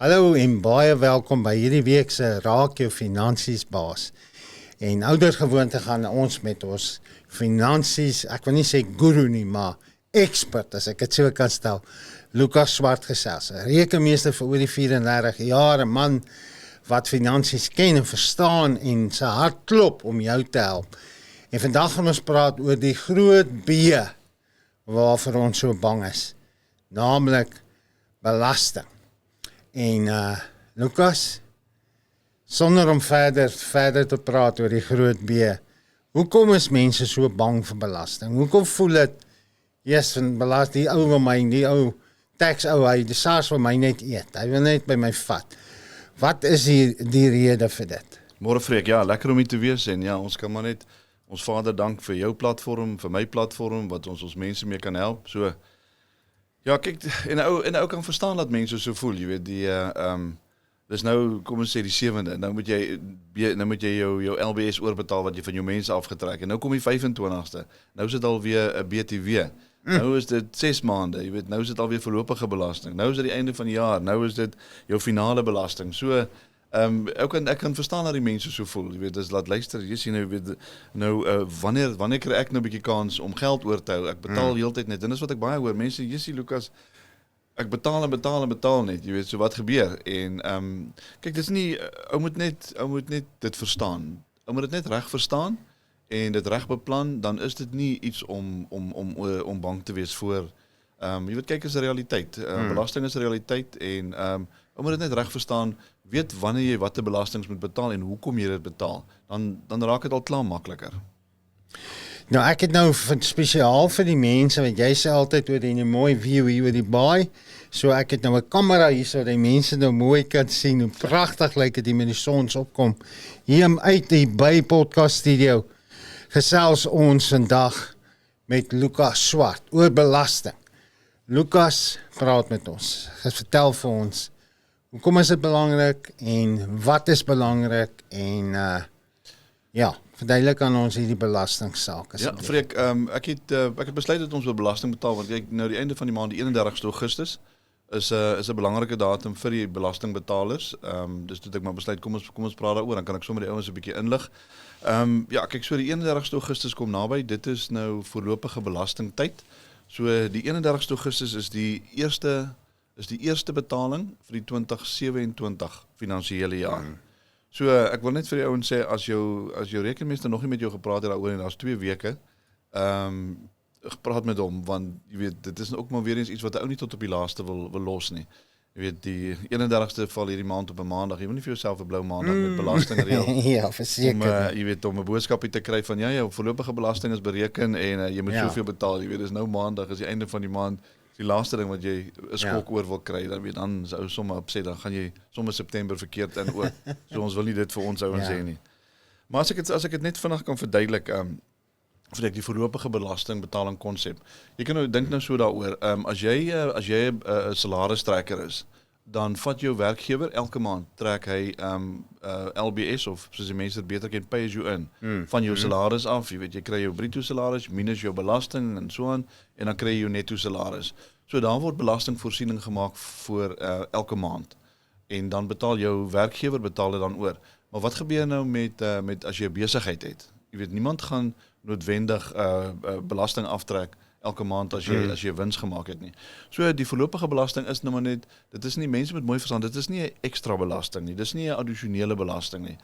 Hallo en baie welkom by hierdie week se Raak jou finansies baas. En oudergewoonte gaan ons met ons finansies, ek wil nie sê guru nie, maar expert as ek dit so kan stel, Lukas Swart gesels. 'n Rekenmeester vir oor die 34 jaar, 'n man wat finansies ken en verstaan en sy hart klop om jou te help. En vandag gaan ons praat oor die groot B waarvoor ons so bang is, naamlik belasting. En Lukas, sonder om verder te praat oor die groot B, hoekom is mense so bang vir belasting? Hoekom voel dit, van belasting, die ou wil my, die ou tax ou, die SARS wil my net eet, hy wil net by my vat. Wat is die rede vir dit? Môre Freek, ja, lekker om hier te wees en ja, ons kan maar net ons Vader dank vir jou platform, vir my platform, wat ons mense mee kan help, so. Ja, kyk, en ou kan verstaan dat mense so voel, jy weet, dis nou, kom ons sê die 7de, nou moet jy jou LBS oorbetaal wat jy van jou mense afgetrek, en nou kom die 25ste, nou is dit alweer 'n BTW, nou is dit 6 maande, jy weet, nou is dit alweer voorlopige belasting, nou is dit die einde van die jaar, nou is dit jou finale belasting, so, ek kan verstaan dat die mense so voel, jy weet, dis laat luister, jy sien nou, weet, wanneer kry ek nou 'n bietjie kans om geld oor te hou, ek betaal heeltyd net, en dis wat ek baie hoor, mense, jy sien Lukas, ek betaal net, jy weet, so wat gebeur, en kyk, dis nie, ou moet net dit verstaan, ou moet dit net reg verstaan, en dit reg beplan, dan is dit nie iets om bang te wees voor, jy weet, kyk, is 'n realiteit, belasting is 'n realiteit, en ou moet dit net reg verstaan, weet wanneer jy watter belastings moet betaal, en hoekom jy dit betaal, dan raak dit al klaar makliker. Nou ek het nou spesiaal vir die mense, want jy sê altyd oor die mooi view hier oor die baai, so ek het nou 'n kamera hier, so die mense nou mooi kan sien, hoe pragtig lyk dit hier met die sonsopkom, hier uit die by podcast studio, gesels ons vandag met Lukas Swart, oor belasting. Lukas, praat met ons, vertel vir ons, hoekom is dit belangrik, en wat is belangrik, en verduidelik aan ons hierdie belastingsaak. Ja, Freek, ek het besluit dat ons wil belasting betaal, want kyk, nou die einde van die maand, die 31ste Augustus, is 'n belangrike datum vir die belastingbetalers. Dus toe ek maar besluit, kom ons praat daaroor, dan kan ek sommer die ouens 'n bietjie inlig. Ja, kyk, so die 31ste Augustus kom naby, dit is nou voorlopige belastingtyd. So die 31ste Augustus is die eerste betaling vir die 2027 finansiële jaar. So ek wil net vir die ouens sê, as jou rekenmeester nog nie met jou gepraat het daaroor, en daar's 2 weke, gepraat met hom, want jy weet, dit is ook maar weer eens iets wat 'n ou nie tot op die laaste wil los nie. Jy weet, die 31ste val hierdie maand op 'n maandag, jy wil nie vir jouself 'n blou maandag met belasting reël. Ja, verseker. Jy weet, om 'n boodskapie te kry van, ja, jou voorlopige belasting is bereken, en jy moet soveel betaal, jy weet, dis nou maandag, is die einde van die maand, die laaste ding wat jy 'n skok oor wil kry, dan is ou sommer opset, dan gaan jy sommer September verkeerd in ook. So ons wil nie dit vir ons ouens sê nie. Maar as ek dit net vinnig kan verduidelik, vir die voorlopige belastingbetaling konsep. Jy kan nou dink nou so daaroor, as jy 'n salaristrekker is, dan vat jou werkgewer elke maand trek hy LBS, of soos die mense dit beter ken, pay as you earn, van jou salaris af. Jy weet, jy kry jou bruto salaris minus jou belasting en so aan, en dan kry jy jou netto salaris. So daar word belastingvoorsiening gemaak vir elke maand, en dan betaal jou werkgewer dit dan oor. Maar wat gebeur nou met as jy 'n besigheid het? Jy weet, niemand gaan noodwendig belasting aftrek elke maand as jy wins gemaak het nie. So die voorlopige belasting is nou maar net, dit is nie, mense moet mooi verstaan, dit is nie 'n ekstra belasting nie, dit is nie 'n addisionele belasting nie.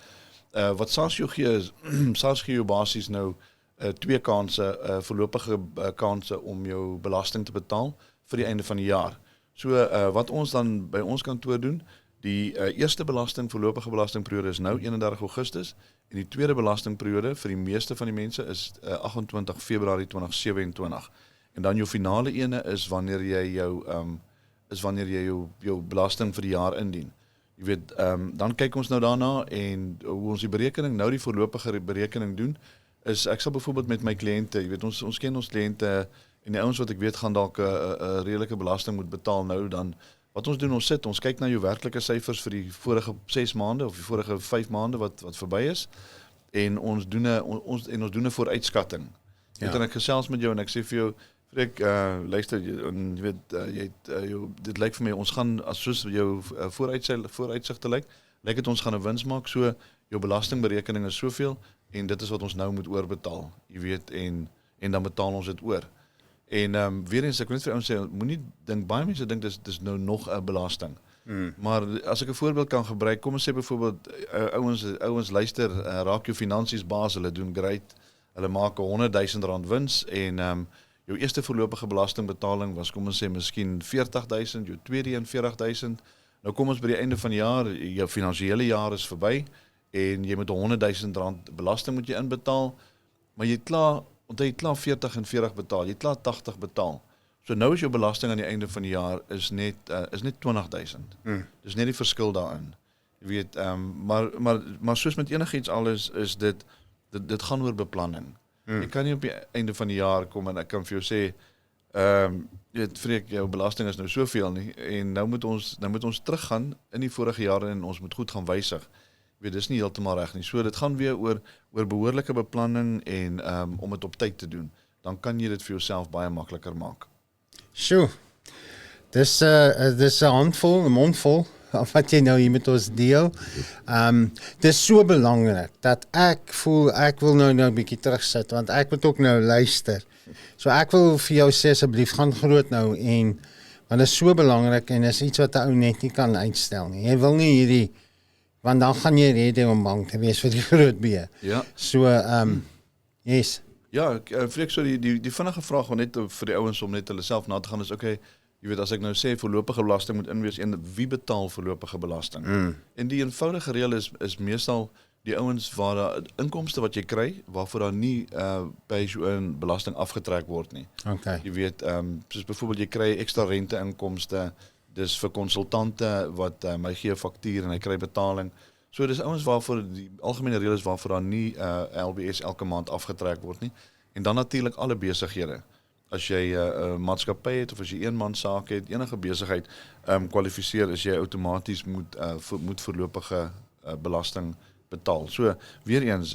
Wat SARS jou gee is, SARS gee jou basies nou 2 kanse, voorlopige kanse om jou belasting te betaal vir die einde van die jaar. So wat ons dan by ons kantoor doen, die eerste voorlopige belastingperiode is nou 31 Augustus, en die tweede belastingperiode vir die meeste van die mense is 28 Februarie 2027. En dan jou finale ene is wanneer jy jou belasting vir die jaar indien. Jy weet, dan kyk ons nou daarna, en hoe ons die berekening, nou die voorlopige berekening doen, is, ek sal byvoorbeeld met my kliënte, jy weet, ons ken ons kliënte, en die ouens wat ek weet gaan dalk 'n redelike belasting moet betaal nou, dan wat ons doen, ons kyk na jou werklike syfers vir die vorige 6 maande, of die vorige 5 maande wat verby is, en ons doen 'n vooruitskatting. Ja. Dan ek gesels met jou en ek sê vir jou, Freek, luister, jy weet, dit lyk vir my, ons gaan, as soos jou vooruitsigte lyk dit ons gaan 'n wins maak, so jou belastingberekening is soveel, en dit is wat ons nou moet oorbetaal, jy weet, en dan betaal ons dit oor. En weer eens, ek wil net vir ouens sê, moenie dink, baie mense dink dis nou nog 'n belasting. Maar as ek 'n voorbeeld kan gebruik, kom ons sê byvoorbeeld, ouens luister, raak jou finansies baas, hulle doen great, hulle maak 100 000 rand wins, en jou eerste voorlopige belastingbetaling was, kom ons sê, miskien 40 000, jou tweede een 40 000, nou kom ons by die einde van die jaar, jou finansiële jaar is verby, en jy moet 100 000 rand belasting moet jy inbetaal, maar jy het klaar 40 en 40 betaal, jy het klaar 80 betaal. So nou is jou belasting aan die einde van die jaar is net 20 000. Dis net die verskil daarin. Jy weet, maar soos met enigiets alles is dit gaan oor beplanning. Jy kan nie op die einde van die jaar kom en ek kan vir jou sê, jy weet, Freek, jou belasting is nou soveel nie, en nou moet ons teruggaan in die vorige jare en ons moet goed gaan wysig. Jy weet, dis nie heeltemal reg nie. So dit gaan weer oor behoorlike beplanning en om dit op tyd te doen. Dan kan jy dit vir jouself baie makliker maak. Sjoe, dis 'n mondvol wat jy nou hier met ons deel. Dis so belangrik dat ek voel ek wil nou 'n bietjie terugsit, want ek moet ook nou luister. So ek wil vir jou sê asseblief gaan groot nou, want dit is so belangrik en is iets wat 'n ou net nie kan uitstel nie. Jy wil nie hierdie, want dan gaan jy rede om bang te wees vir die groot B. Ja. So yes. Ja, Freek, so die vinnige vraag net vir die ouens om net hulle self na te gaan is, okay, jy weet, as ek nou sê voorlopige belasting moet inwees, en wie betaal voorlopige belasting? En die eenvoudige reël is meestal die ouens waar daar inkomste wat jy kry, waarvoor daar nie by so 'n belasting afgetrek word nie. Okay. Jy weet, soos byvoorbeeld jy kry ekstra rente-inkomste, dis vir konsultante wat hy gee 'n faktuur en hy kry betaling. So dis ouens waarvoor die algemene reël is waarvoor daar nie LBS elke maand afgetrek word nie. En dan natuurlik alle besighede. As jy 'n maatskappy het of as jy eenmanssaak het, enige besigheid kwalifiseer, is jy outomaties moet voorlopige belasting betaal. So weer eens,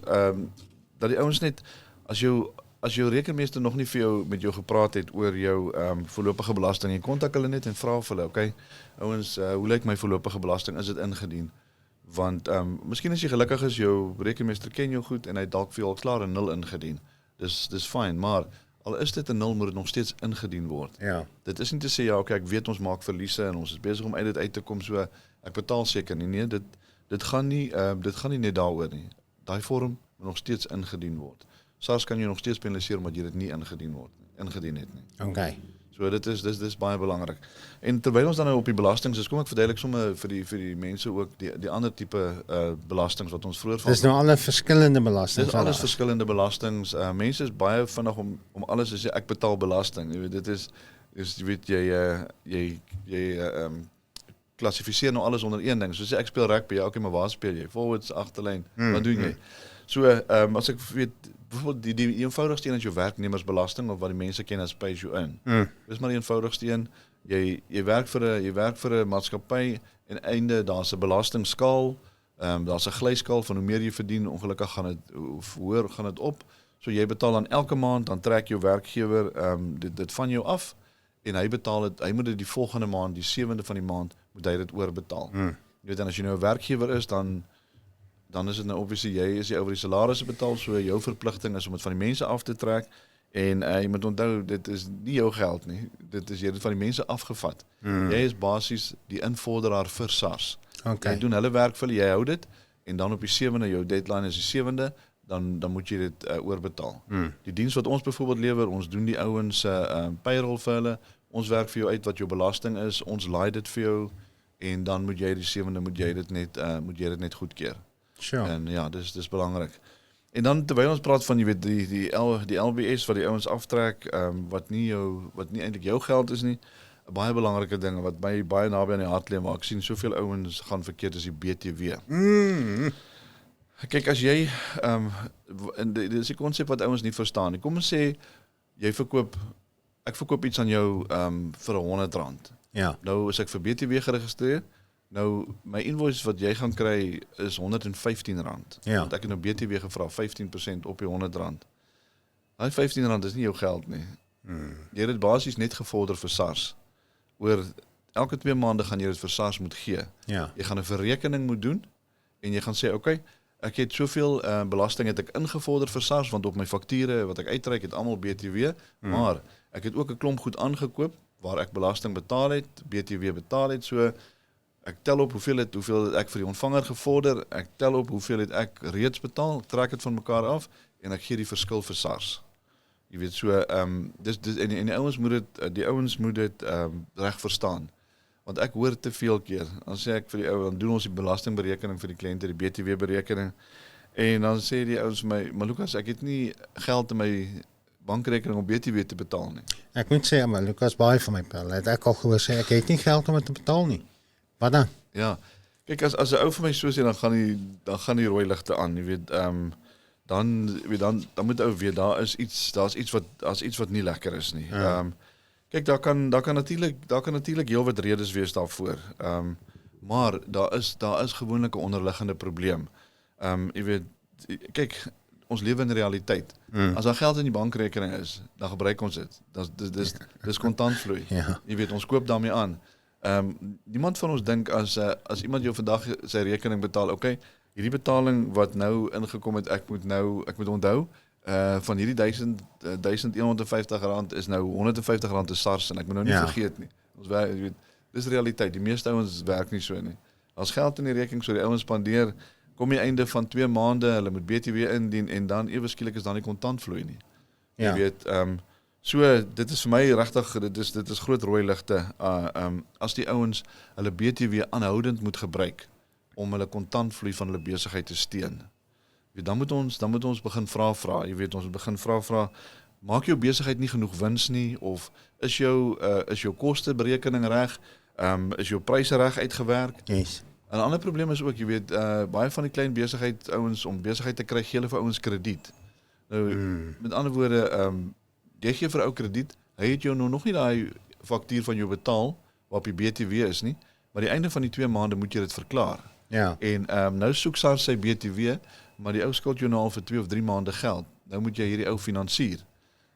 dat die ouens net as jou rekenmeester nog nie met jou gepraat het oor jou voorlopige belasting, jy kontak hulle net en vra vir hulle, okay, ouens, hoe lyk my voorlopige belasting, is dit ingedien? Want miskien as jy gelukkig is, jou rekenmeester ken jou goed en hy dalk vir jou al klaar 'n 0 ingedien. Dis fyn, maar al is dit 'n 0, moet dit nog steeds ingedien word. Ja. Dit is nie te sê, ja, okay, ek weet ons maak verliese en ons is besig om uit dit te kom, so ek betaal seker nie. Nee, dit gaan nie net daaroor nie. Daai vorm moet nog steeds ingedien word. SARS kan jy nog steeds penaliseer omdat jy dit nie ingedien het nie. Okay. So dit is baie belangrik. En terwyl ons dan nou op die belastings is, kom ek verduidelik sommer vir die mense ook die ander tipe belastings wat ons vroeër van. Dis nou alle verskillende belastings. Dis alles verskillende belastings. Mense is baie vinnig om alles te sê ek betaal belasting. Jy weet, dit is jy weet jy klassifiseer nou alles onder een ding. So sê ek speel rugby, ja, okay, maar waar speel jy? Forwards, agterlyn. Wat doen jy? So as ek weet byvoorbeeld die eenvoudigste een is jou werknemersbelasting, of wat die mense ken as pay as you earn. Dis maar die eenvoudigste een. Jy werk vir 'n maatskappy en einde daar's 'n belastingskaal, daar's 'n glyskaal van hoe meer jy verdien, ongelukkig gaan dit hoër gaan dit op. So jy betaal dan elke maand, dan trek jou werkgewer dit van jou af en hy moet dit die volgende maand, die 7de van die maand, moet hy dit oorbetaal. Jy weet, en as jy nou 'n werkgewer is, dan is dit nou obviously jy is oor die salarisse betaal, so jou verpligting is om dit van die mense af te trek en jy moet onthou, dit is nie jou geld nie, jy het dit van die mense afgevat. Jy is basies die invorderaar vir SARS. Okay. Jy doen hulle werk vir jy hou dit en dan op die 7de, jou deadline is die 7de, dan moet jy dit oorbetaal. Die diens wat ons byvoorbeeld lewer, ons doen die ouens payroll vir hulle, ons werk vir jou uit wat jou belasting is, ons laai dit vir jou en dan moet jy die 7de moet jy dit net goedkeur. Sure. En ja, dis belangrik. En dan terwyl ons praat van jy weet die LBS wat die ouens aftrek, wat nie eintlik jou geld is nie, 'n baie belangrike ding wat my baie naby aan die hart lê, maar ek sien soveel ouens gaan verkeerd, is die BTW. Kyk, as jy dis 'n konsep wat ouens nie verstaan nie. Kom ons sê ek verkoop iets aan jou vir R100. Ja. Nou is ek vir BTW geregistreer. Nou my invoice wat jy gaan kry is R115. Ja. Want ek het nou BTW gevra 15% op die R100. Daai R15 is nie jou geld nie. jy het dit basies net gevorder vir SARS. Oor elke 2 maande gaan jy dit vir SARS moet gee. Ja. Jy gaan 'n verrekening moet doen en jy gaan sê, okay, ek het soveel belasting het ek ingevorder vir SARS want op my fakture wat ek uitreik het almal BTW, maar ek het ook 'n klomp goed aangekoop waar ek belasting betaal het, BTW betaal het, so ek tel op hoeveel het ek vir die ontvanger gevorder, ek tel op hoeveel het ek reeds betaal, trek dit van mekaar af en ek gee die verskil vir SARS. Jy weet so dis en die ouens moet dit reg verstaan. Want ek hoor te veel keer, dan sê ek vir die ou, dan doen ons die belastingberekening vir die kliënte, die BTW berekening. En dan sê die ouens vir my, maar Lucas, ek het nie geld in my bankrekening om BTW te betaal nie. Ek moet sê, maar Lucas baie van my pel, het ek al gehoor sê, ek het nie geld om dit te betaal nie. Wat dan? Ja. Kyk, as 'n ou vir my so sê, dan gaan die rooi ligte aan, jy weet, dan moet ou weet daar's iets wat nie lekker is nie. Ja. Kyk, daar kan natuurlik heelwat redes wees daarvoor. Maar daar is gewoonlik 'n onderliggende probleem. Jy weet, kyk, ons lewe in realiteit. As daar geld in die bankrekening is, dan gebruik ons dit. Dis kontantvloei. Ja. Jy weet, ons koop daarmee aan. Niemand van ons dink as iemand jou vandag sy rekening betaal, okay, hierdie betaling wat nou ingekom het, ek moet onthou, van hierdie R1150 is nou R150 te SARS en ek moet nou nie vergeet nie. Ons weet, dis realiteit. Die meeste ouens werk nie so nie. As geld in die rekening so die ouens spandeer, kom die einde van 2 maande, hulle moet BTW indien en dan ewe skielik is dan nie kontantvloei nie. Jy weet, so dit is vir my regtig dit is groot rooi ligte as die ouens hulle BTW aanhoudend moet gebruik om hulle kontantvloei van hulle besigheid te steun. Dan moet ons begin vra, jy weet, ons moet begin vra, maak jou besigheid nie genoeg wins nie, of is jou kosteberekening reg, is jou pryse reg uitgewerk? Yes. En 'n ander probleem is ook, jy weet, baie van die klein besigheid ouens om besigheid te kry, gee hulle vir ouens krediet. Nou, met ander woorde, jy gee vir ou krediet, hy het jou nog nie daai faktuur van jou betaal, waarop die BTW is nie, maar die einde van die 2 maande moet jy dit verklaar. Ja. En nou soek SARS sy BTW, maar die ou skuld jou nou al vir 2 of 3 maande geld. Nou moet jy hierdie ou finansier.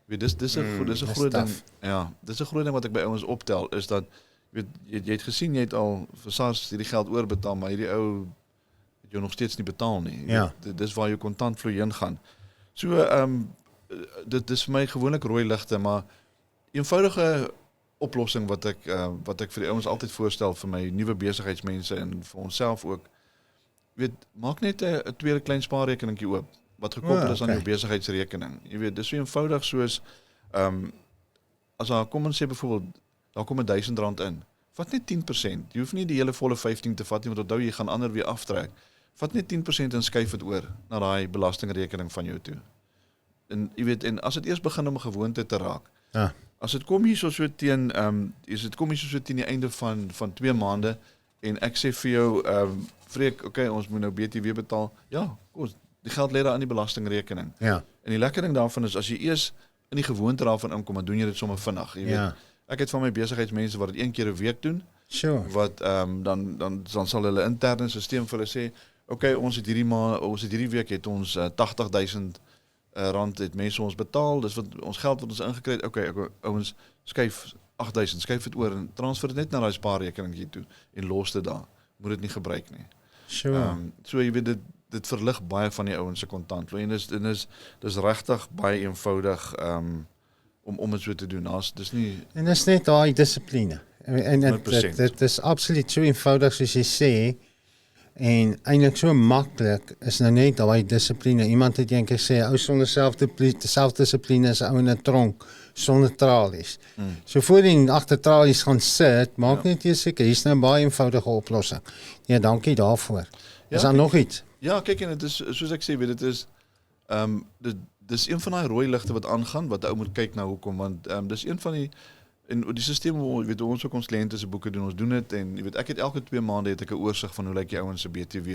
Weet, dis 'n groot ding. Ja, dis 'n groot ding wat ek by ouens optel is dat weet jy het gesien jy het al vir SARS hierdie geld oorbetaal, maar hierdie ou het jou nog steeds nie betaal nie. Ja. Dis waar jou kontantvloei heen gaan. So dit is vir my gewoonlik rooi ligte, maar eenvoudige oplossing wat ek vir die ouens altyd voorstel vir my nuwe besigheidsmense en vir onsself ook. Weet, maak net 'n tweede klein spaarrekeningkie oop wat gekoppel is aan jou besigheidsrekening. Jy weet, dis so eenvoudig soos as daar kom ons sê byvoorbeeld daar kom R1000 in. Vat net 10%. Jy hoef nie die hele volle 15 te vat nie, want onthou jy gaan ander weer aftrek. Vat net 10% en skuif dit oor na daai belastingrekening van jou toe. En jy weet, en as dit eers begin om 'n gewoonte te raak. Ja. As dit kom hier so teen teen die einde van 2 maande en ek sê vir jou Freek, okay, ons moet nou BTW betaal. Ja, kom, die geld lê daar in die belastingrekening. Ja. En die lekker ding daarvan is as jy eers in die gewoonte daarvan inkom, dan doen jy dit sommer vinnig, jy weet. Ek het van my besigheidsmense wat dit 1 keer 'n week doen. Sure. Wat dan sal hulle interne stelsel vir hulle sê, okay, ons het hierdie week het ons R80,000 het mense ons betaal, dis wat ons geld wat ons ingekry het. Okay, ouens skuif 8,000, skuif dit oor en transfer dit net na daai spaarrekening toe en los dit daar. Moet dit nie gebruik nie. Sure. So jy weet dit verlig baie van die ouens se kontantvloei en dis regtig baie eenvoudig om dit so te doen. Dis nie En dis net daai dissipline. En dit is absoluut so eenvoudig soos jy sê en eintlik so maklik is nou net daai dissipline. Iemand het eendag gesê ou sonder selfdissipline is 'n ou in 'n tronk sonder tralies. So voor jy agter tralies gaan sit, maak net jy seker hier's nou 'n baie eenvoudige oplossing. Ja, dankie daarvoor. Is daar nog iets? Ja, kyk en dit is soos ek sê, weet dit is dis een van daai rooi ligte wat aangaan wat ou moet kyk na hoekom, want dis een van die en die stelsel weet ons ook ons kliënte se boeke doen, ons doen dit en jy weet ek het elke 2 maande het ek 'n oorsig van hoe lyk die ouens se BTW.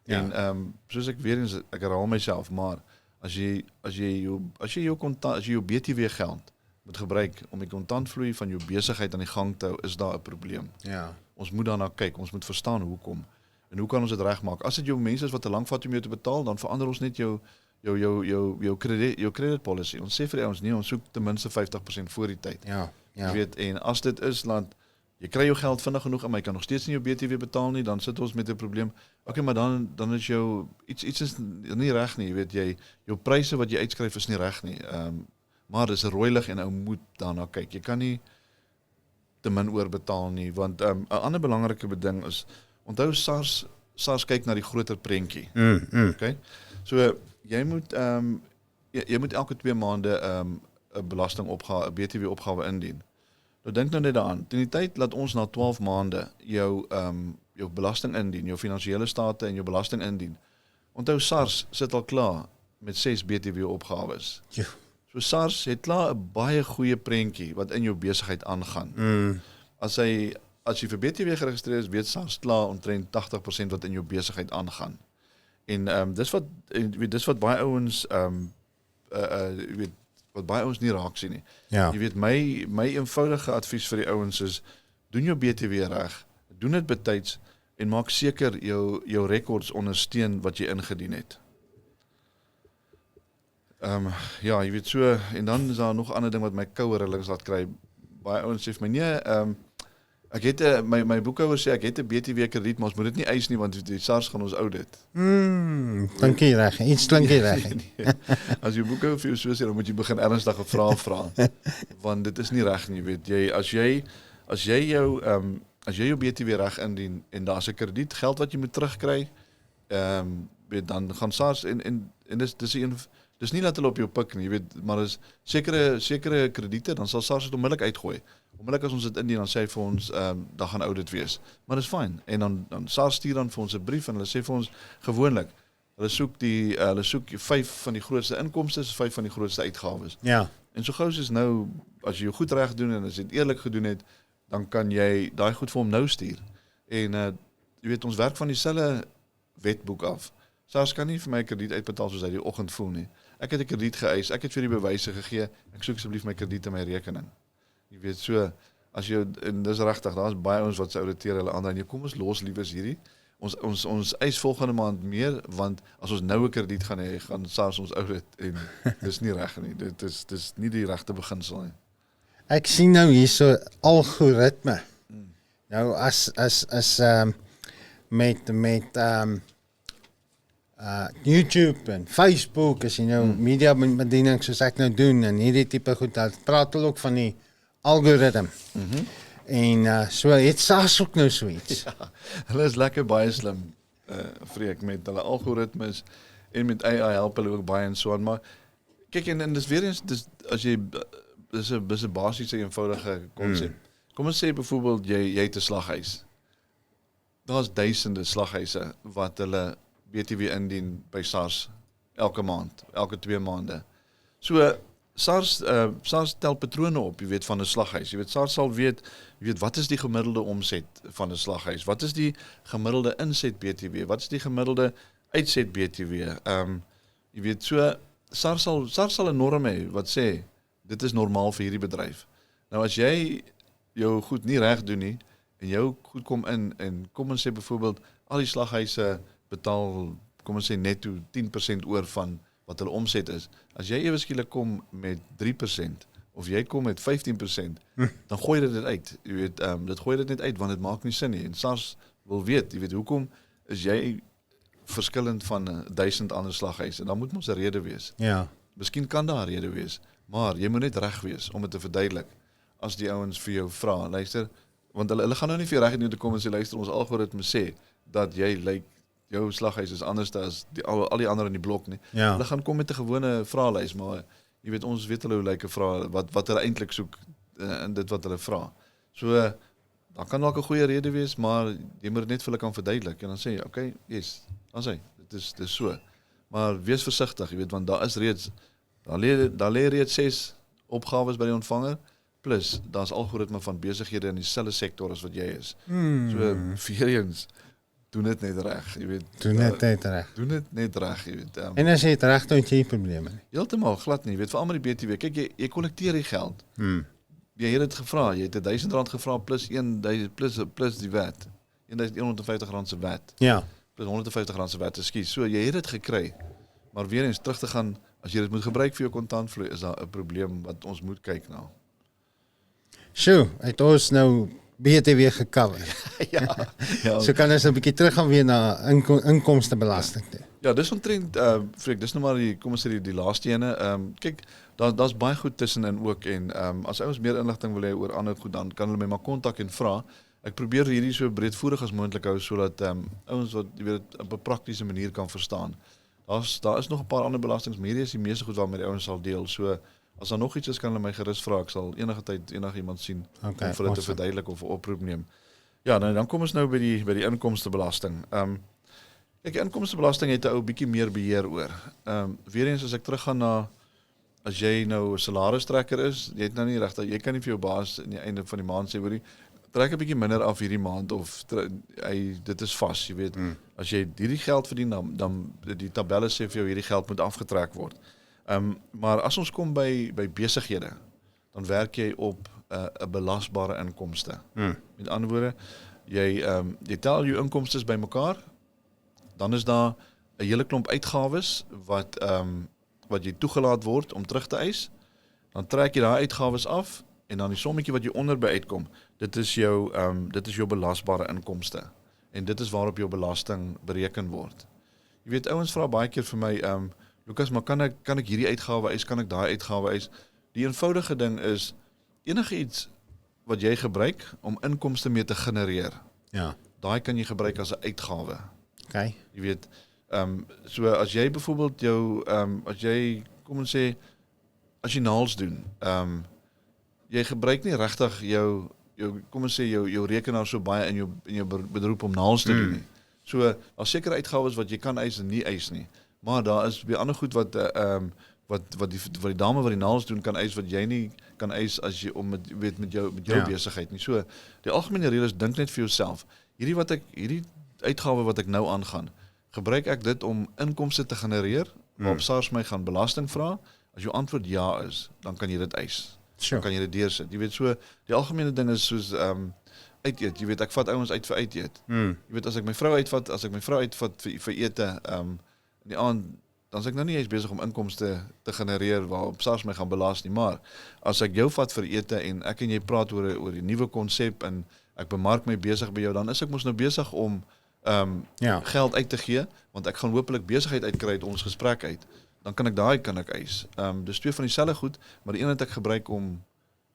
Ja. En soos ek weer eens ek herhaal myself, maar as jy jou BTW geld moet gebruik om die kontantvloei van jou besigheid aan die gang te hou, is daar 'n probleem. Ja. Ons moet daarna kyk, ons moet verstaan hoekom en hoe kan ons dit regmaak. As dit jou mense is wat te lank vat om jou te betaal, dan verander ons net jou jou credit policy. Ons sê vir die ouens nie, ons soek ten minste 50% voor die tyd. Ja. Jy weet, en as dit is dat jy kry jou geld vinnig genoeg, maar jy kan nog steeds nie jou BTW betaal nie, dan sit ons met 'n probleem. Okay, maar dan is jou iets is nie reg nie, jy weet jou pryse wat jy uitskryf is nie reg nie. Maar dis 'n rooi lig en ou moet daarna kyk. Jy kan nie te min oorbetaal nie, want 'n ander belangrike ding is onthou SARS kyk na die groter prentjie. Okay? So jy moet elke 2 maande 'n belastingopgawe, 'n BTW opgawe indien. Nou dink nou net daaraan. Teen die tyd laat ons na 12 maande jou belasting indien, jou finansiële state en jou belasting indien. Onthou SARS sit al klaar met 6 BTW opgawes. Ja. So SARS het klaar 'n baie goeie prentjie wat in jou besigheid aangaan. As jy vir BTW geregistreer is, weet SARS klaar omtrent 80% wat in jou besigheid aangaan. En dis wat baie ouens wat baie ouens nie raak sien nie. Ja. Jy weet my eenvoudige advies vir die ouens is doen jou BTW reg, doen dit betyds en maak seker jou rekords ondersteun wat jy ingedien het. Ja, jy weet so en dan is daar nog 'n ander ding wat my koue rillings laat kry. Baie ouens sê vir my nee, ek het my boekhouer sê ek het 'n BTW krediet, maar ons moet dit nie eis nie want die SARS gaan ons audit. Klink nie reg. Iets klink nie reg. As jou boekhouer vir jou so sê, dan moet jy begin ernstige vrae vra. Want dit is nie reg nie, weet jy, as jy jou BTW reg indien en daar's 'n krediet geld wat jy moet terugkry, weet dan gaan SARS en dis nie dat hulle op jou pik nie, jy weet, maar is sekere krediete, dan sal SARS dit onmiddellik uitgooi. Onmiddellik as ons dit indien, dan sê hy vir ons, daar gaan audit wees. Maar dis fyn. En dan SARS stuur dan vir ons 'n brief en hulle sê vir ons gewoonlik, hulle soek 5 van die grootste inkomste, 5 van die grootste uitgawes. Ja. En so gou soos nou, as jy jou goed reg doen en as jy dit eerlik gedoen het, dan kan jy daai goed vir hom nou stuur. En jy weet, ons werk van dieselfde wetboek af. SARS kan nie vir my 'n krediet uitbetaal soos hy die oggend voel nie. Ek het 'n krediet geëis, ek het vir die bewyse gegee, ek soek asseblief my krediet in my rekening. Jy weet so, as jy en dis regtig, daar's baie ouens wat se ouditeer hulle aan en kom ons los liewes hierdie. Ons eis volgende maand meer want as ons nou 'n krediet gaan hê, gaan SARS ons audit en dis nie reg nie. Dis nie die regte beginsel nie. Ek sien nou hierso algoritme. Nou as met YouTube en Facebook as jy nou media bediening soos ek nou doen en hierdie tipe goed, dan praat hulle ook van die algoritme. En so het SARS ook nou so iets. Ja, hulle is lekker baie slim, Freek, met hulle algoritmes en met AI help hulle ook baie en so aan, maar kyk en dis weer eens, dis 'n basiese eenvoudige konsep. Kom ons sê byvoorbeeld jy het 'n slaghuis. Daar's duisende slaghuise wat hulle BTW indien by SARS elke maand, elke 2 maande. So SARS tel patrone op, jy weet, van 'n slaghuis. Jy weet, SARS sal weet, jy weet, wat is die gemiddelde omset van 'n slaghuis? Wat is die gemiddelde inset BTW? Wat is die gemiddelde uitset BTW? Jy weet, so SARS sal 'n norm hê wat sê dit is normaal vir hierdie bedryf. Nou as jy jou goed nie reg doen nie en jou goed kom in en kom ons sê byvoorbeeld al die slaghuise betaal, kom ons sê netto 10% oor van wat hulle omset is. As jy ewe skielik kom met 3% of jy kom met 15%, dan gooi dit uit. Jy weet, dit gooi dit net uit want dit maak nie sin nie. En SARS wil weet, jy weet, hoekom is jy verskillend van 1000 ander slaghuise? Dan moet mos 'n rede wees. Ja. Miskien kan daar 'n rede wees, maar jy moet net reg wees om dit te verduidelik. As die ouens vir jou vra, luister, want hulle gaan nou nie vir jou reg doen te kom en sê luister, ons algoritme sê dat jy lyk jou slaghuis is anders as al die ander in die blok nie. Ja. Hulle gaan kom met 'n gewone vraelys, maar jy weet ons weet hulle hoe lyk 'n vraag wat hulle eintlik soek in dit wat hulle vra. So dan kan dalk 'n goeie rede wees, maar jy moet dit net vir hulle kan verduidelik en dan sê jy, okay, yes, dan sê dit is so. Maar wees versigtig, jy weet, want daar lê reeds 6 opgawes by die ontvanger plus daar's algoritme van besighede in dieselfde sektor as wat jy is. So vir eens doen dit net reg, jy weet. Doen dit net reg. Doen dit net reg, jy weet. En as jy dit reg doen, jy probleme nie. Heeltemal glad nie, jy weet, veral met die BTW. Kyk, jy kollekteer die geld. Jy het dit gevra, jy het R1000 gevra plus die VAT. R1150 se VAT. Ja. Plus R150 se VAT, ekskuus. So jy het dit gekry. Maar weer eens terug te gaan, as jy dit moet gebruik vir jou kontantvloei, is daar 'n probleem wat ons moet kyk na. Sjoe, het ons nou BTW gecover. Ja. So kan ons 'n bietjie teruggaan weer na inkomstebelasting toe. Ja, dis omtrent Freek, dis nou maar die kom ons sê die laaste ene. Kyk, daar's baie goed tussenin ook en as ouens meer inligting wil hê oor ander goed, dan kan hulle my maar kontak en vra. Ek probeer hierdie so breedvoerig as moontlik hou sodat ouens wat jy weet op 'n praktiese manier kan verstaan. Daar is nog 'n paar ander belastings, maar hierdie is die meeste goed waarmee die ouens sal deel. So as daar nog iets is, kan hulle my gerus vra. Ek sal enige tyd enigiemand sien om vir hulle te verduidelik of 'n oproep neem. Ja, dan kom ons nou by die inkomstebelasting. Kyk, inkomstebelasting het 'n ou bietjie meer beheer oor. Weer eens as ek teruggaan na as jy nou 'n salaristrekker is, jy het nou nie regtig, jy kan nie vir jou baas aan die einde van die maand sê, hoorie, trek 'n bietjie minder af hierdie maand of dit is vas, jy weet. As jy hierdie geld verdien, dan die tabelle sê vir jou hierdie geld moet afgetrek word. Maar as ons kom by besighede, dan werk jy op 'n belasbare inkomste. Met ander woorde, jy tel jou inkomstes bymekaar, dan is daar 'n hele klomp uitgawes wat jy toegelaat word om terug te eis. Dan trek jy daai uitgawes af en dan die sommetjie wat jy onder by uitkom, dit is jou belasbare inkomste. En dit is waarop jou belasting bereken word. Jy weet, ouens vra baie keer vir my, Lucas, maar kan ek hierdie uitgawe eis, kan ek daai uitgawe eis? Die eenvoudige ding is enige iets wat jy gebruik om inkomste mee te genereer. Ja. Daai kan jy gebruik as 'n uitgawe. Okay. Jy weet, so as jy byvoorbeeld as jy kom ons sê as jy naels doen, jy gebruik nie regtig jou kom ons sê jou rekenaar so baie in jou beroep om naels te doen nie. So daar's sekere uitgawes wat jy kan eis en nie eis nie. Maar daar is weer ander goed wat die dame wat die naels doen kan eis wat jy nie kan eis as jy met jou besigheid nie. So die algemene reël is dink net vir jouself. Hierdie uitgawe wat ek nou aangaan, gebruik ek dit om inkomste te genereer waarop SARS my gaan belasting vra? As jou antwoord ja is, dan kan jy dit eis. Dan kan jy dit deursit. Jy weet, so die algemene ding is soos uit eet. Jy weet, ek vat ouens uit vir uit eet. Jy weet, as ek my vrou uitvat vir ete in die aand, dan is ek nou nie eens besig om inkomste te genereer waarop SARS my gaan belas nie, maar as ek jou vat vir ete en ek en jy praat oor die nuwe konsep en ek bemark my besig by jou, dan is ek mos nou besig om geld uit te gee, want ek gaan hopelik besigheid uitkry uit ons gesprek uit. Dan kan ek eis. Dis twee van dieselfde goed, maar die een het ek gebruik om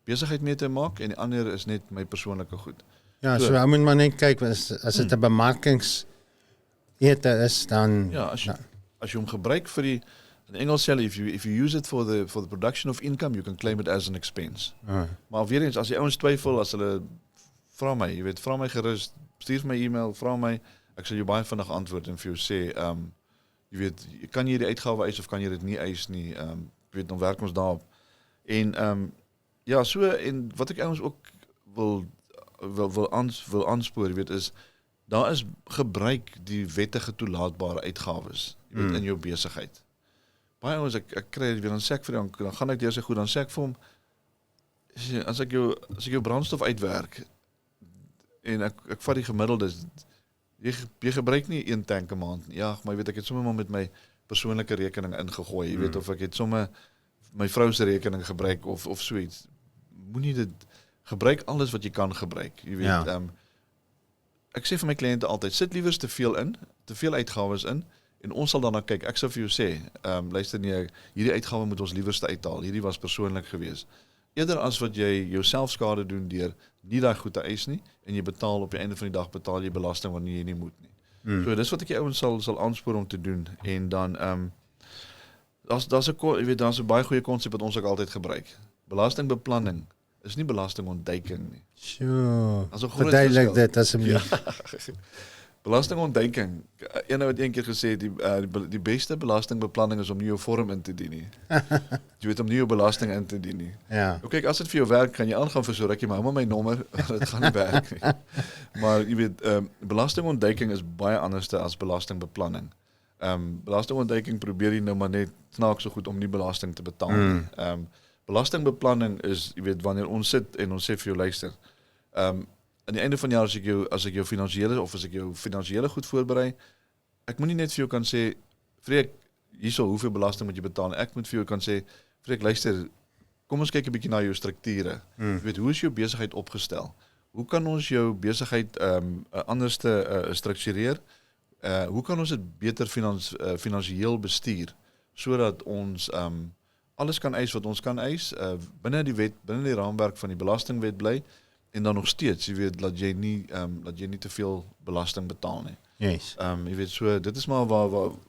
besigheid mee te maak en die ander is net my persoonlike goed. Ja, so ek moet maar net kyk as dit 'n bemarkings ete is, dan ja, as jy hom gebruik vir die in Engels sê if you use it for the production of income, you can claim it as an expense. Maar weer eens, as die ouens twyfel, as hulle vra my gerus, stuur my e-mail, vra my, ek sal jou baie vinnig antwoord en vir jou sê, jy weet, kan jy die uitgawe eis of kan jy dit nie eis nie, jy weet, dan werk ons daarop. En ja, so, en wat ek ouens ook wil aanspoor, jy weet, is daar is gebruik die wettige toelaatbare uitgawes, jy weet, in jou besigheid. Baie ouens, ek kry dit weer, dan sê ek vir hom, dan gaan ek deur sy goed, dan sê ek vir hom, as ek jou brandstof uitwerk en ek vat die gemiddelde, jy gebruik nie 1 tank 'n maand nie. Ja, maar jy weet, ek het sommer maar met my persoonlike rekening ingegooi, jy weet, of ek het sommer my vrou se rekening gebruik of so iets. Moenie dit gebruik alles wat jy kan gebruik, jy weet. Ek sê vir my kliënte altyd, sit liewers te veel uitgawes in en ons sal dan kyk. Ek sou vir jou sê, luister nee, hierdie uitgawe moet ons liewerste uithaal. Hierdie was persoonlik geweest. Eerder as wat jy jouself skade doen deur nie daai goed te eis nie en jy betaal op die einde van die dag betaal jy belasting wanneer jy nie moet nie. So dis wat ek die ouens sal aanspoor om te doen en dan daar's 'n baie goeie konsep wat ons ook altyd gebruik. Belastingbeplanning is nie belastingontduiking nie. Sure. Verduidelik dit asseblief. Ja. Belastingontduiking. Een het een keer gesê die beste belastingbeplanning is om nie jou vorm in te dien nie. Jy weet, om nie jou belasting in te dien nie. Ja. Kyk, as dit vir jou werk, kan jy aangaan vir so rukkie, maar hou maar my nommer, dit gaan nie werk nie. Maar jy weet, belastingontduiking is baie anders as belastingbeplanning. Belastingontduiking probeer jy nou maar net snaaks so goed om nie belasting te betaal nie. Belastingbeplanning is, jy weet, wanneer ons sit en ons sê vir jou luister, aan die einde van die jaar as ek jou finansiële goed voorberei, ek moenie net vir jou kan sê, Freek, hierso hoeveel belasting moet jy betaal? En ek moet vir jou kan sê, Freek, luister, kom ons kyk 'n bietjie na jou strukture. Jy weet, hoe is jou besigheid opgestel? Hoe kan ons jou besigheid anders struktureer? Hoe kan ons dit beter finansiëel bestuur sodat ons alles kan eis wat ons kan eis binne die wet, binne die raamwerk van die belastingwet bly en dan nog steeds, jy weet, dat jy nie te veel belasting betaal nie. Yes. Jy weet, so dit is maar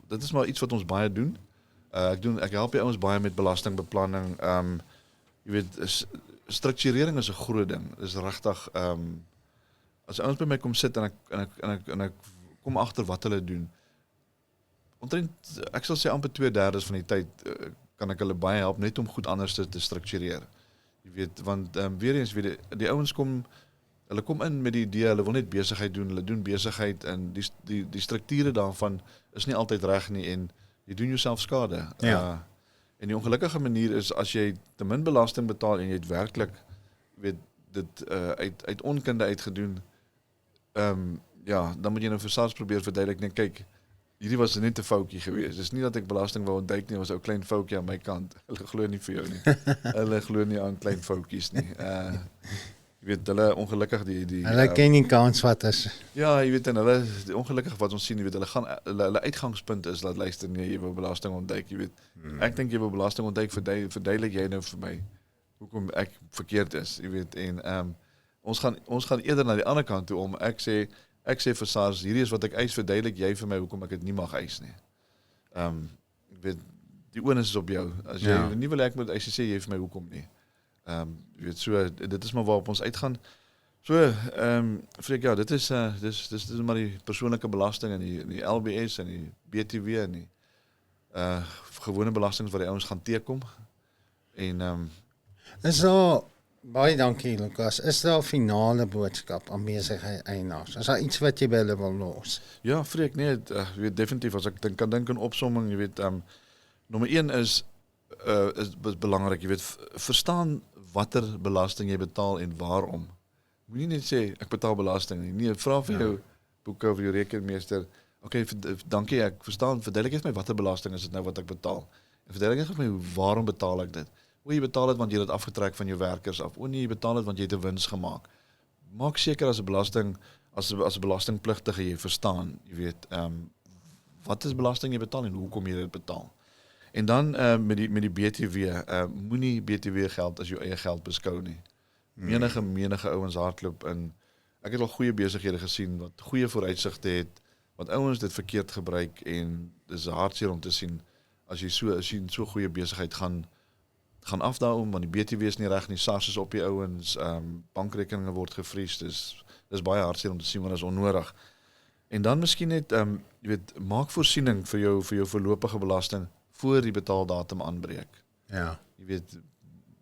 dit is maar iets wat ons baie doen. Ek help die ouens baie met belastingbeplanning. Jy weet, strukturering is 'n groot ding. Dis regtig as ouens by my kom sit en ek kom agter wat hulle doen. Omtrent ek sal sê amper 2/3 van die tyd kan ek hulle baie help net om goed anders te struktureer. Jy weet, want weer eens weet die ouens hulle kom in met die idee, hulle wil net besigheid doen, hulle doen besigheid en die strukture daarvan is nie altyd reg nie en jy doen jouself skade. Ja. En die ongelukkige manier is as jy te min belasting betaal en jy het werklik weet dit uit onkunde uitgedoen. Ja, dan moet jy nou vir SARS probeer verduidelik net kyk. Hierdie was net 'n foutjie geweest. Dis nie dat ek belasting wou ontduik nie, was 'n ou klein foutjie aan my kant. Hulle glo nie vir jou nie. Hulle glo nie aan klein foutjies nie. Jy weet hulle ongelukkig die hulle ken nie kanswatters. Ja, jy weet en hulle ongelukkig wat ons sien, jy weet hulle uitgangspunt is dat luister nee, jy wil belasting ontduik, jy weet. Ek dink jy wil belasting ontduik, verduidelik jy nou vir my hoekom ek verkeerd is, jy weet en ons gaan eerder na die ander kant toe om ek sê vir SARS, hierdie is wat ek eis, verduidelik jy vir my hoekom ek dit nie mag eis nie. Ek weet die onus is op jou. As jy nie wil ek moet eis sê jy vir my hoekom nie. Jy weet so dit is maar waarop ons uitgaan. So Freek, ja, dit is maar die persoonlike belasting en die LBS en die BTW en die gewone belastings wat die ouens gaan teekom. En Is daar baie dankie Lukas. Is daar 'n finale boodskap aan besigheid eienaars? Is daar iets wat jy by hulle wil los? Ja, Freek, nee, jy weet definitief as ek kan dink in opsomming, jy weet nommer 1 is belangrik, jy weet verstaan watter belasting jy betaal en waarom. Moenie net sê ek betaal belasting nie. Nee, vra vir jou boeke of jou rekenmeester. Okay, dankie, ek verstaan. Verduidelik vir my watter belasting is dit nou wat ek betaal. En verduidelik vir my waarom betaal ek dit? O, jy betaal dit want jy het dit afgetrek van jou werkers af. O nee, jy betaal dit want jy het 'n wins gemaak. Maak seker as 'n belasting as 'n belastingpligtige jy verstaan, jy weet, wat is belasting jy betaal en hoekom jy dit betaal. En dan met die BTW, moenie BTW geld as jou eie geld beskou nie. Menige ouens hardloop in. Ek het al goeie besighede gesien wat goeie vooruitsigte het, wat ouens dit verkeerd gebruik en dis hartseer om te sien as jy so goeie besigheid gaan afdaal want die BTW is nie reg nie, SARS is op die ouens, bankrekeninge word gevries, dis baie hartseer om te sien want dit is onnodig. En dan miskien net jy weet, maak voorsiening vir jou voorlopige belasting voor die betaaldatum aanbreek. Ja. Jy weet,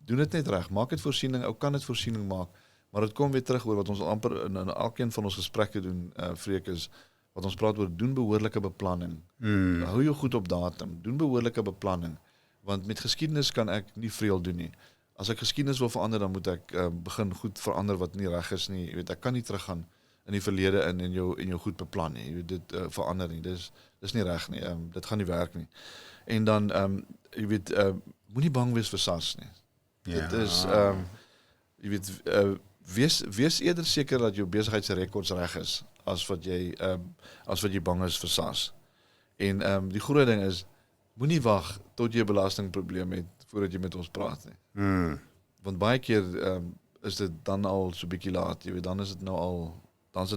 doen dit net reg, maak dit voorsiening, ou kan dit voorsiening maak, maar dit kom weer terug oor wat ons amper in elkeen van ons gesprekke doen, Freek, is wat ons praat oor doen behoorlike beplanning. Hou jou goed op datum, doen behoorlike beplanning, want met geskiedenis kan ek nie veel doen nie. As ek geskiedenis wil verander, dan moet ek begin goed verander wat nie reg is nie. Jy weet, ek kan nie teruggaan in die verlede en jou goed beplan nie. Jy weet, dit verander nie. Dis nie reg nie. Dit gaan nie werk nie. En dan jy weet, moenie bang wees vir SARS nie. Ja. Dit is jy weet, wees eerder seker dat jou besigheid se rekords reg is as wat jy bang is vir SARS. En die groot ding is moenie wag tot jy 'n belastingprobleem het voordat jy met ons praat nie. Want baie keer is dit dan al so bietjie laat, jy weet, dan is dit nou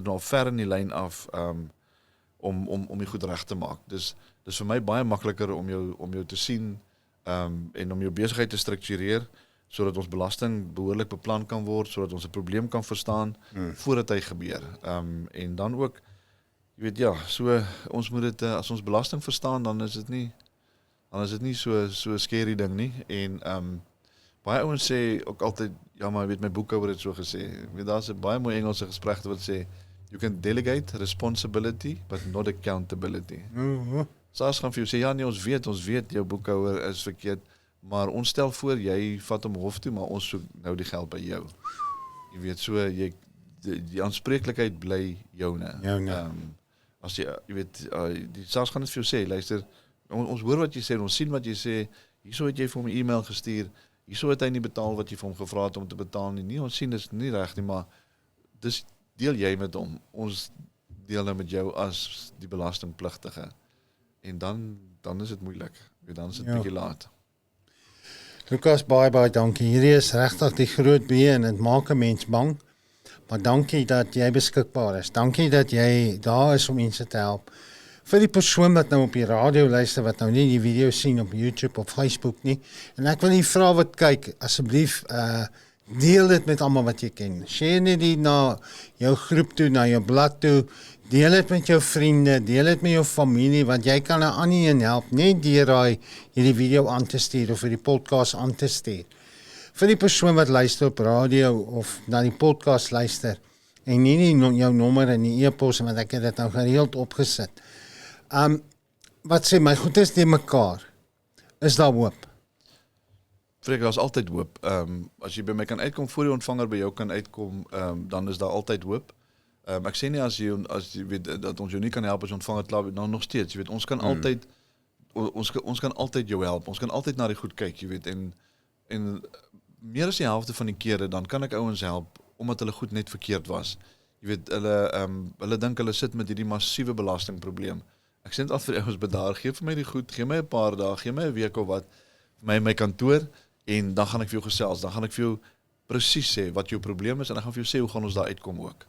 al ver in die lyn af om die goed reg te maak. Dis vir my baie makliker om jou te sien en om jou besigheid te struktureer sodat ons belasting behoorlik beplan kan word, sodat ons 'n probleem kan verstaan voordat hy gebeur. En dan ook jy weet ja, so ons moet dit as ons belasting verstaan, dan is dit nie so scary ding nie. En baie ouens sê ook altyd ja, maar weet my boekhouer het so gesê. Weet daar's 'n baie mooi Engelse gesprek wat sê you can delegate responsibility but not accountability. SARS gaan vir jou sê ja nee, ons weet jou boekhouer is verkeerd, maar ons stel voor jy vat hom hof toe, maar ons soek nou die geld by jou. Jy weet so die aanspreeklikheid bly joune. Joune. As jy weet die SARS gaan dit vir jou sê, luister, ons hoor wat jy sê, ons sien wat jy sê. Hierso het jy vir hom 'n e-mail gestuur. Hierso het hy nie betaal wat jy vir hom gevra het om te betaal nie. Nee, ons sien dis nie reg nie, maar dis deel jy met hom. Ons deel nou met jou as die belastingpligtige. En dan is dit moeilik. Dan is dit bietjie laat. Lukas, baie dankie. Hierdie is regtig die groot B en dit maak 'n mens bang. Maar dankie dat jy beskikbaar is. Dankie dat jy daar is om mense te help. Vir die persoon wat nou op die radio luister, wat nou nie die video sien op YouTube of Facebook nie. En ek wil nie vra wat kyk, asseblief deel dit met almal wat jy ken. Share dit na jou groep toe, na jou blad toe. Deel dit met jou vriende, deel dit met jou familie, want jy kan 'n ander een help, net deur hierdie video aan te stuur of hierdie podcast aan te stuur. Vir die persoon wat luister op radio of na die podcast luister, en nie jou nommer en die e-pos, want ek het dit nou gereeld opgesit. Wat sê my, goed is die mekaar. Is daar hoop? Freek, daar is altyd hoop. As jy by my kan uitkom, voor die ontvanger by jou kan uitkom, dan is daar altyd hoop. Ek sê nie as jy weet dat ons jou nie kan help as ontvanger klaar, nou nog steeds, jy weet, ons kan altyd ons kan altyd jou help. Ons kan altyd na die goed kyk, jy weet, en meer as die helfte van die kere dan kan ek ouens help omdat hulle goed net verkeerd was. Jy weet, hulle dink hulle sit met hierdie massiewe belastingprobleem. Ek sê dit al vir ouens bedaar, gee vir my die goed, gee my 'n paar dae, gee my 'n week of wat, vir my in my kantoor, en dan gaan ek vir jou gesels, dan gaan ek vir jou presies sê wat jou probleem is, en dan gaan vir jou sê hoe gaan ons daar uitkom ook.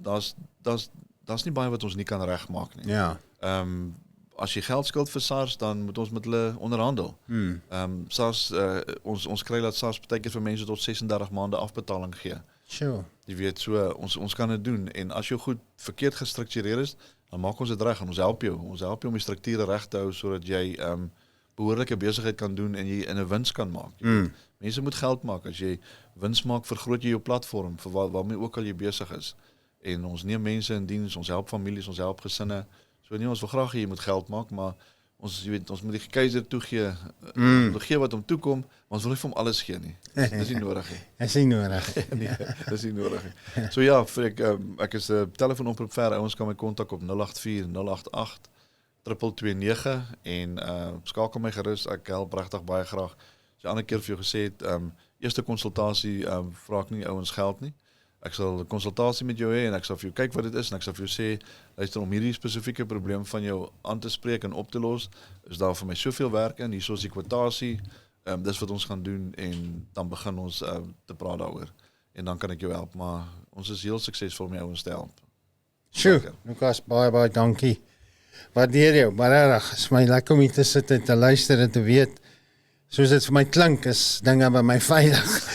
Daar's nie baie wat ons nie kan regmaak nie. Ja. As jy geld skuld vir SARS, dan moet ons met hulle onderhandel. SARS, ons kry dat SARS partykeer vir mense tot 36 maande afbetaling gee. Sure. Jy weet, so ons kan dit doen, en as jou goed verkeerd gestruktureer is, dan maak ons dit reg en ons help jou. Ons help jou om die strukture reg te hou sodat jy behoorlike besigheid kan doen en jy in 'n wins kan maak. Mense moet geld maak. As jy wins maak, vergroot jy jou platform vir waarmee ook al jy besig is. En ons neem mense in diens, ons help families, ons help gesinne. So nie ons wil graag hê jy moet geld maak, maar ons moet die keiser toegee, gee wat hom toekom, maar ons wil nie vir hom alles gee nie. Dis nie nodig nie. Dis nie nodig. Nee, dis nie nodig nie. So ja, ek is 'n telefoonoproep ver, ouens kan my kontak op 084 088 229 en skakel my gerus, ek help regtig baie graag. So 'n ander keer vir jou gesê het, eerste konsultasie vra ek nie ouens geld nie. Ek sal 'n konsultasie met jou hê en ek sal vir jou kyk wat dit is en ek sal vir jou sê, luister, om hierdie spesifieke probleem van jou aan te spreek en op te los, is daar vir my soveel werk in, hierso is die kwotasie, dis wat ons gaan doen en dan begin ons te praat daaroor. En dan kan ek jou help, maar ons is heel suksesvol om jou ouens te help. Sjoe, Lukas, baie dankie. Waardeer jou, maar reg, is my lekker om hier te sit en te luister en te weet, soos dit vir my klink, is dinge by my veilig.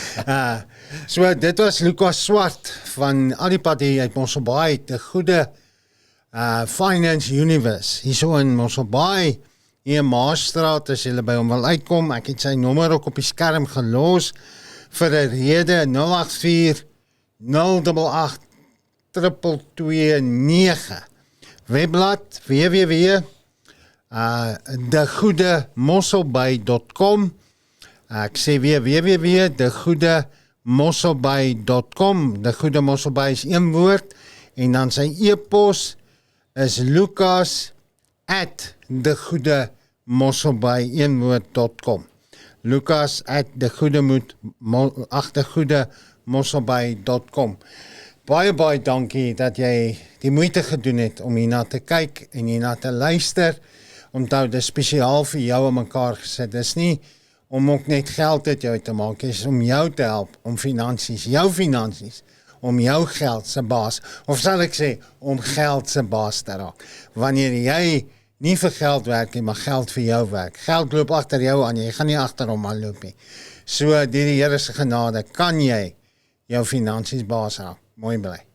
So dit was Lukas Swart van al die pad hier uit Mosselbaai, die goeie Finance Universe, hier so in Mosselbaai, hier in Maasstraat, as julle by hom wil uitkom, ek het sy nommer ook op die skerm gelos, vir 'n rede, 084 088 229, webblad, degoedemosselbaai.com, ek sê weer www.degoedemosselbaai.com, De Goede Mosselbaai is een woord, en dan sy e-pos is lucas@degoedemosselbaai.com, lucas@degoedemosselbaai.com. Baie dankie dat jy die moeite gedoen het om hierna te kyk en hierna te luister. Onthou, dit is spesiaal vir jou en mekaar gesit. Dis nie om ook net geld uit jou te maak, is om jou te help, om jou finansies, om jou geld se baas, of sal ek sê, om geld se baas te raak. Wanneer jy nie vir geld werk nie, maar geld vir jou werk. Geld loop agter jou aan, jy gaan nie agter hom aanloop nie. So, deur die Here se genade, kan jy jou finansies baas raak. Mooi bly.